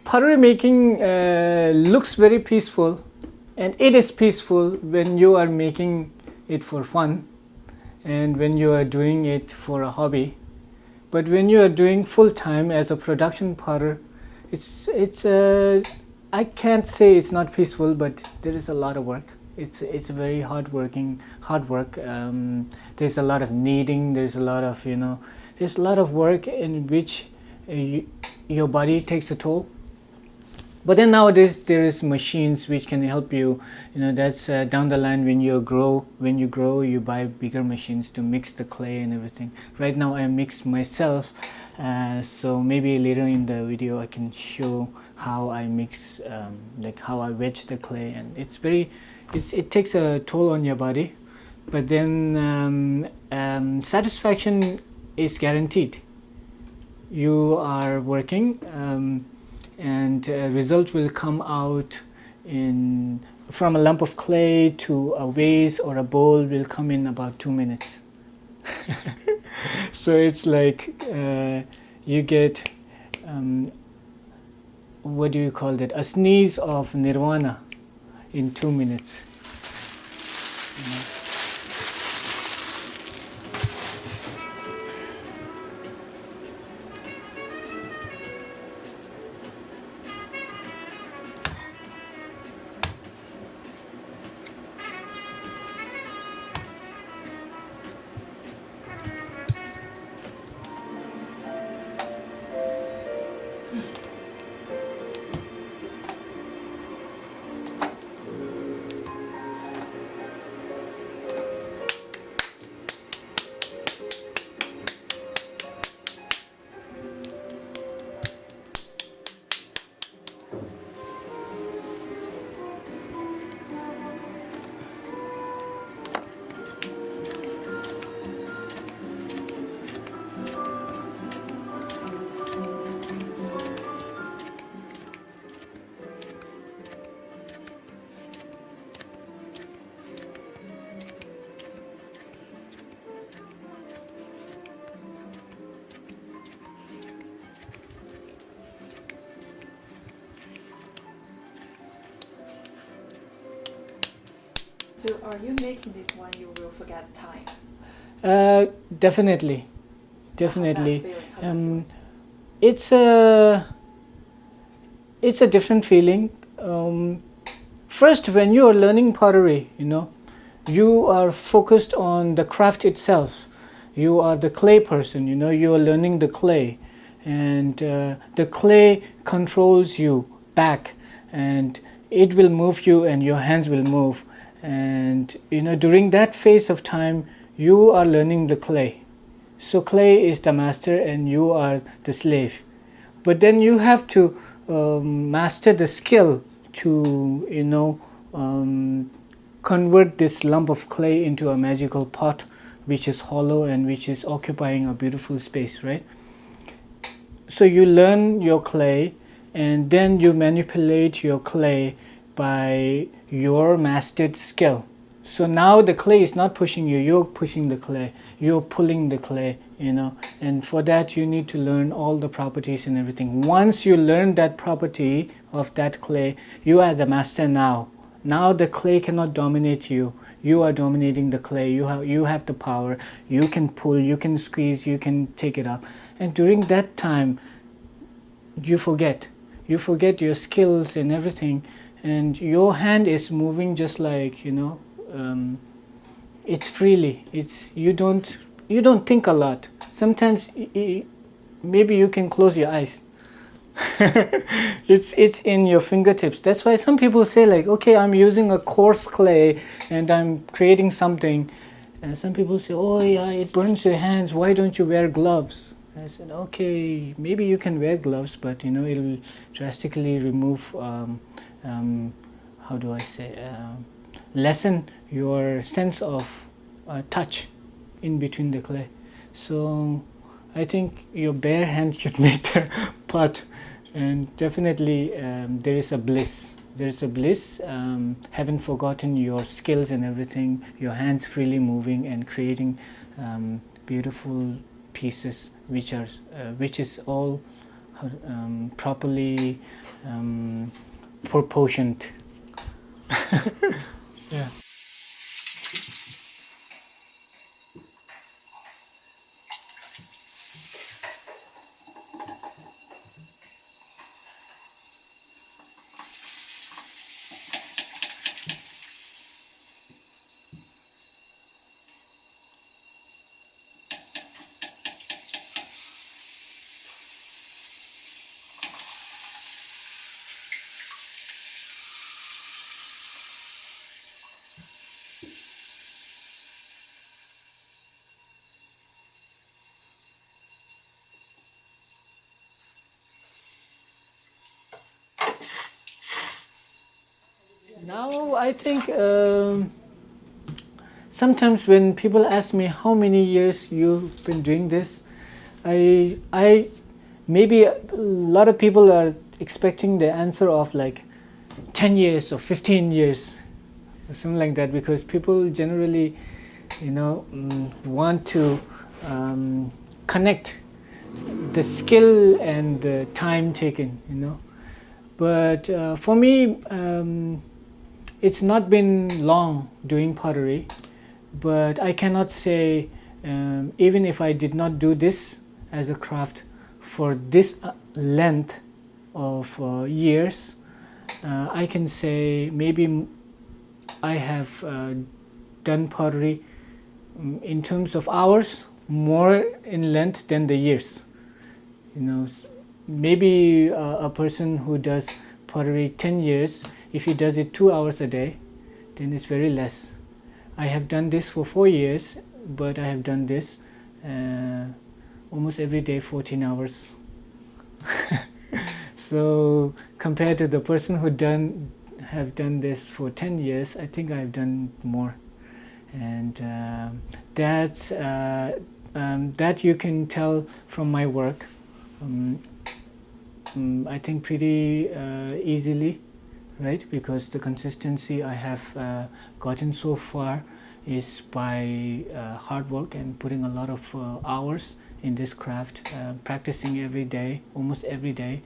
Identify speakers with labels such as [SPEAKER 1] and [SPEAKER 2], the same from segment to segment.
[SPEAKER 1] pottery making looks very peaceful, and it is peaceful when you are making it for fun and when you are doing it for a hobby. But when you are doing full time as a production potter, it's I can't say it's not peaceful, but there is a lot of work. It's very hard work. There's a lot of kneading. There's a lot of there's a lot of work in which your body takes a toll. But then nowadays there is machines which can help you. That's down the line when you grow. You buy bigger machines to mix the clay and everything. Right now I mix myself, so maybe later in the video I can show how I mix, like how I wedge the clay, and it takes a toll on your body. But then satisfaction is guaranteed. You are working. And result will come out from a lump of clay to a vase or a bowl will come in about 2 minutes. So it's like you get what do you call that? A sneeze of nirvana in 2 minutes.
[SPEAKER 2] So are you making this when you will forget time?
[SPEAKER 1] Definitely. It's a different feeling. First, when you are learning pottery, you are focused on the craft itself. You are the clay person. You are learning the clay, and the clay controls you back, and it will move you, and your hands will move. And during that phase of time you are learning the clay. So clay is the master and you are the slave. But then you have to master the skill to convert this lump of clay into a magical pot which is hollow and which is occupying a beautiful space, right? So you learn your clay and then you manipulate your clay by your mastered skill. So now the clay is not pushing you, you're pushing the clay, you're pulling the clay, and for that you need to learn all the properties and everything. Once you learn that property of that clay, you are the master now. Now the clay cannot dominate you. You are dominating the clay. You have the power. You can pull, you can squeeze, you can take it up. And during that time, you forget your skills and everything. And your hand is moving just like it's freely. You don't think a lot. Sometimes maybe you can close your eyes. It's in your fingertips. That's why some people say like, okay, I'm using a coarse clay and I'm creating something, and some people say, oh yeah, it burns your hands, why don't you wear gloves? I said, okay, maybe you can wear gloves, but it'll drastically remove how do I say, lessen your sense of touch in between the clay. So I think your bare hand should make the pot, and definitely there is a bliss. Having forgotten your skills and everything, your hands freely moving and creating beautiful pieces which is all properly proportioned. Yeah. Now I think sometimes when people ask me how many years you've been doing this, I maybe a lot of people are expecting the answer of like 10 years or 15 years or something like that, because people generally, want to connect the skill and the time taken, But for me, it's not been long doing pottery, but I cannot say, even if I did not do this as a craft for this length of years, I can say maybe I have done pottery in terms of hours more in length than the years. Maybe a person who does pottery 10 years, if he does it 2 hours a day, then it's very less. I have done this for 4 years, but I have done this almost every day, 14 hours. So compared to the person who have done this for 10 years, I think I've done more. And that you can tell from my work. I think pretty easily, right? Because the consistency I have gotten so far is by hard work and putting a lot of hours in this craft, practicing every day, almost every day,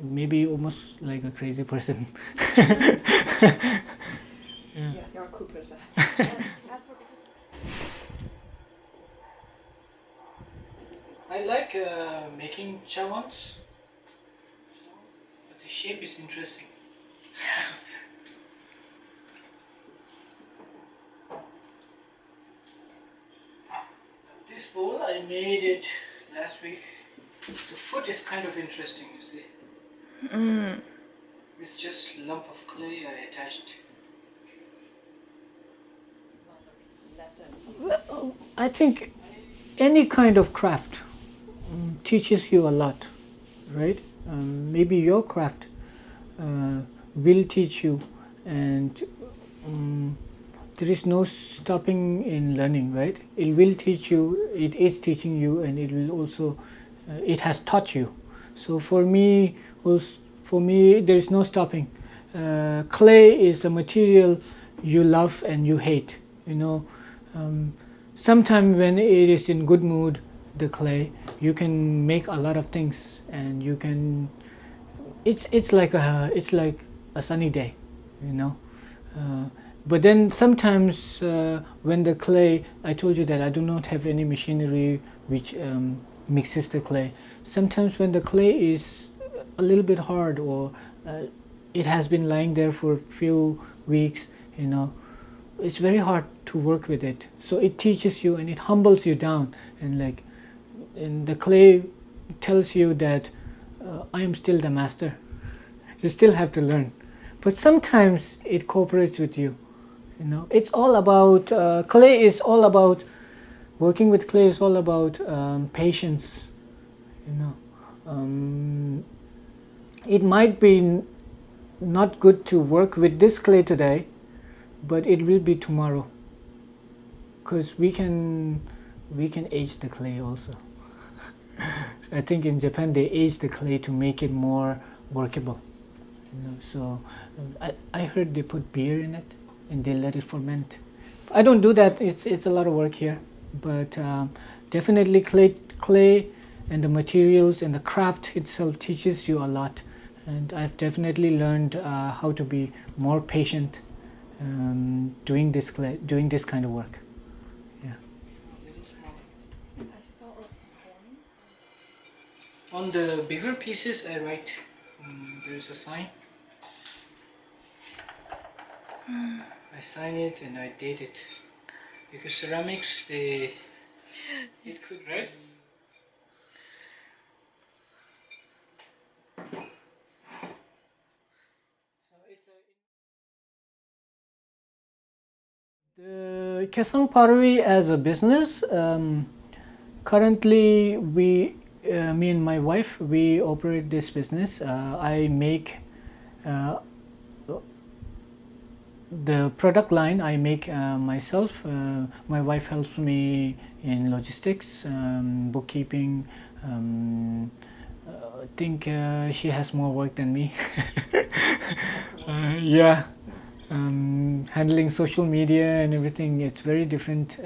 [SPEAKER 1] maybe almost like a crazy person.
[SPEAKER 2] Yeah, you're a cool person.
[SPEAKER 1] I like making chavans, but the shape is interesting. This bowl, I made it last week. The foot is kind of interesting, you see. It's just a lump of clay I attached. Well, I think any kind of craft teaches you a lot, right? Maybe your craft will teach you, and there is no stopping in learning, right? It will teach you, it is teaching you, and it will also, it has taught you. So for me, there is no stopping. Clay is a material you love and you hate, Sometimes when it is in good mood, the clay, you can make a lot of things, and you can. It's like a sunny day, But then sometimes when the clay, I told you that I do not have any machinery which mixes the clay. Sometimes when the clay is a little bit hard, or it has been lying there for a few weeks, it's very hard to work with it. So it teaches you and it humbles you down, and the clay tells you that I am still the master. You still have to learn. But sometimes it cooperates with you. It's all about clay is all about working with clay is all about patience. It might be not good to work with this clay today, but it will be tomorrow, because we can age the clay also. I think in Japan they age the clay to make it more workable. So I heard they put beer in it and they let it ferment. I don't do that. It's a lot of work here, but definitely clay and the materials and the craft itself teaches you a lot. And I've definitely learned how to be more patient doing this kind of work. Yeah.
[SPEAKER 2] I saw a coin.
[SPEAKER 1] On the bigger pieces, I write. There's a sign. I sign it and I date it, because ceramics they it could, right? So it's the Kalsang Pottery as a business. Currently, me and my wife, we operate this business. I make the product line. I make myself. My wife helps me in logistics, bookkeeping. I think she has more work than me. Yeah, handling social media and everything. It's very different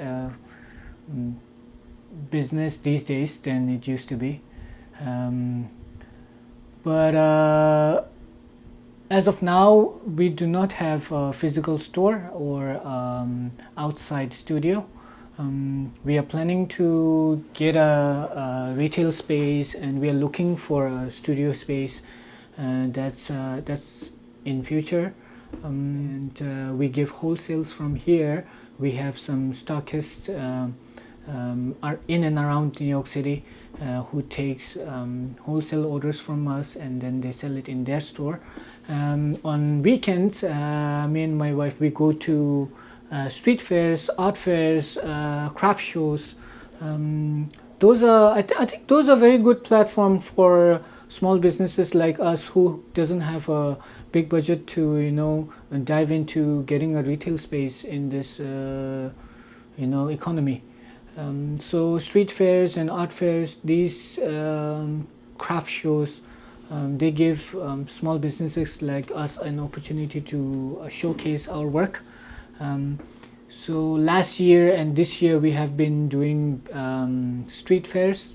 [SPEAKER 1] business these days than it used to be. But as of now, we do not have a physical store or outside studio. We are planning to get a retail space, and we are looking for a studio space. That's in future. And we give wholesales from here. We have some stockists are in and around New York City who takes wholesale orders from us, and then they sell it in their store. On weekends, me and my wife, we go to street fairs, art fairs, craft shows. Those are I think those are very good platform for small businesses like us who doesn't have a big budget to dive into getting a retail space in this economy. So street fairs and art fairs, these craft shows, they give small businesses like us an opportunity to showcase our work. So last year and this year we have been doing street fairs.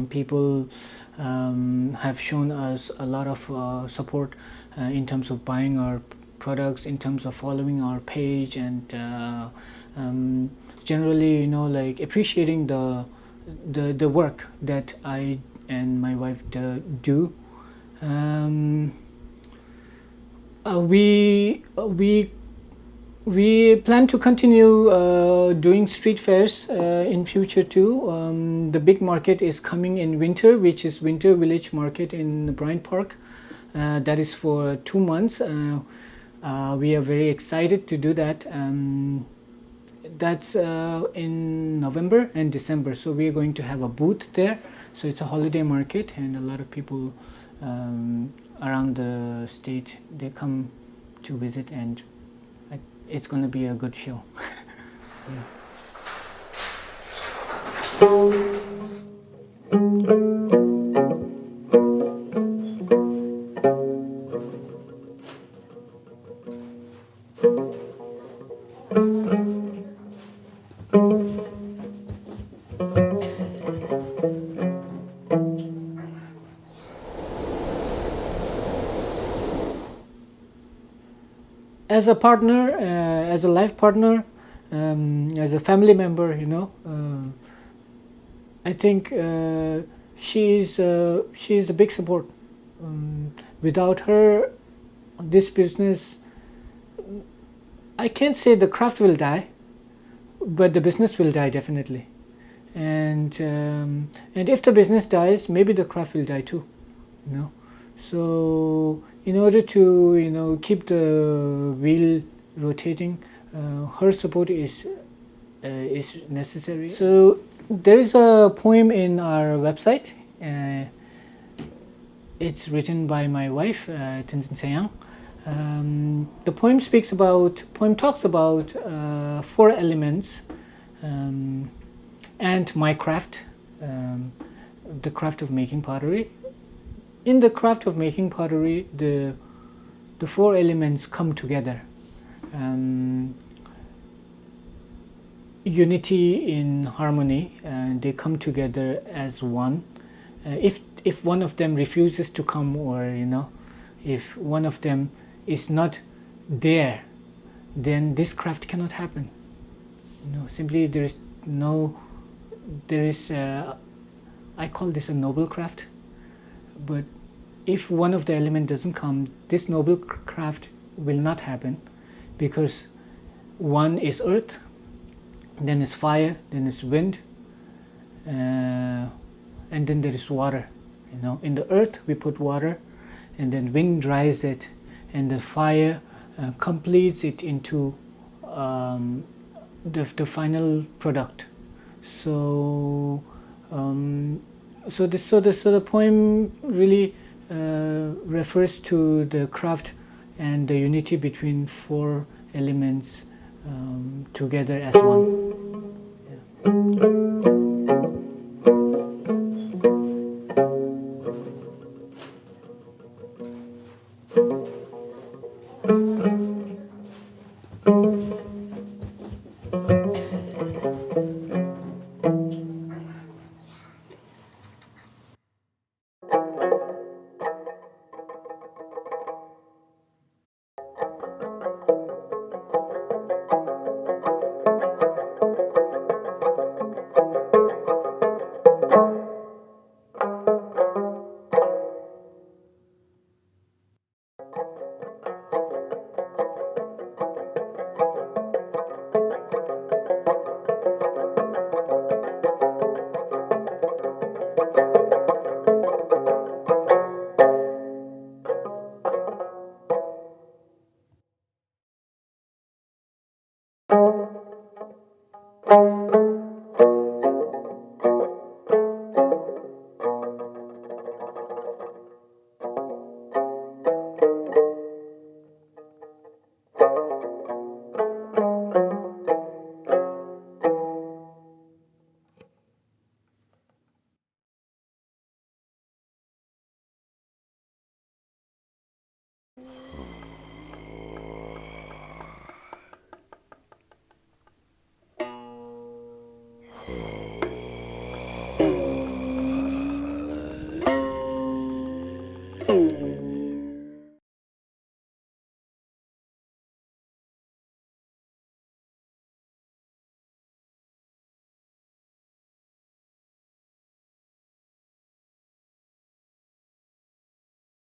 [SPEAKER 1] People have shown us a lot of support in terms of buying our products, in terms of following our page, and generally like appreciating the work that I and my wife do. We plan to continue doing street fairs in future too. The big market is coming in winter, which is Winter Village Market in Bryant Park. That is for 2 months. We are very excited to do that. That's in November and December. So we are going to have a booth there. So it's a holiday market, and a lot of people around the state, they come to visit, and it's going to be a good show. Yeah. As a partner, as a life partner, as a family member, I think she's a big support. Without her, this business, I can't say the craft will die, but the business will die definitely. And if the business dies, maybe the craft will die too. So in order to keep the wheel rotating, her support is necessary. So there is a poem in our website. It's written by my wife, Tenzin Sayang. The poem talks about 4 elements, and my craft, the craft of making pottery. In the craft of making pottery, the 4 elements come together. unity in harmony, and they come together as one. If one of them refuses to come, or if one of them is not there, then this craft cannot happen. Simply there is I call this a noble craft. But if one of the element doesn't come, this noble craft will not happen, because one is earth, then is fire, then is wind, and then there is water. In the earth we put water, and then wind dries it, and the fire completes it into the final product. So the poem really refers to the craft and the unity between four elements together as one. Yeah.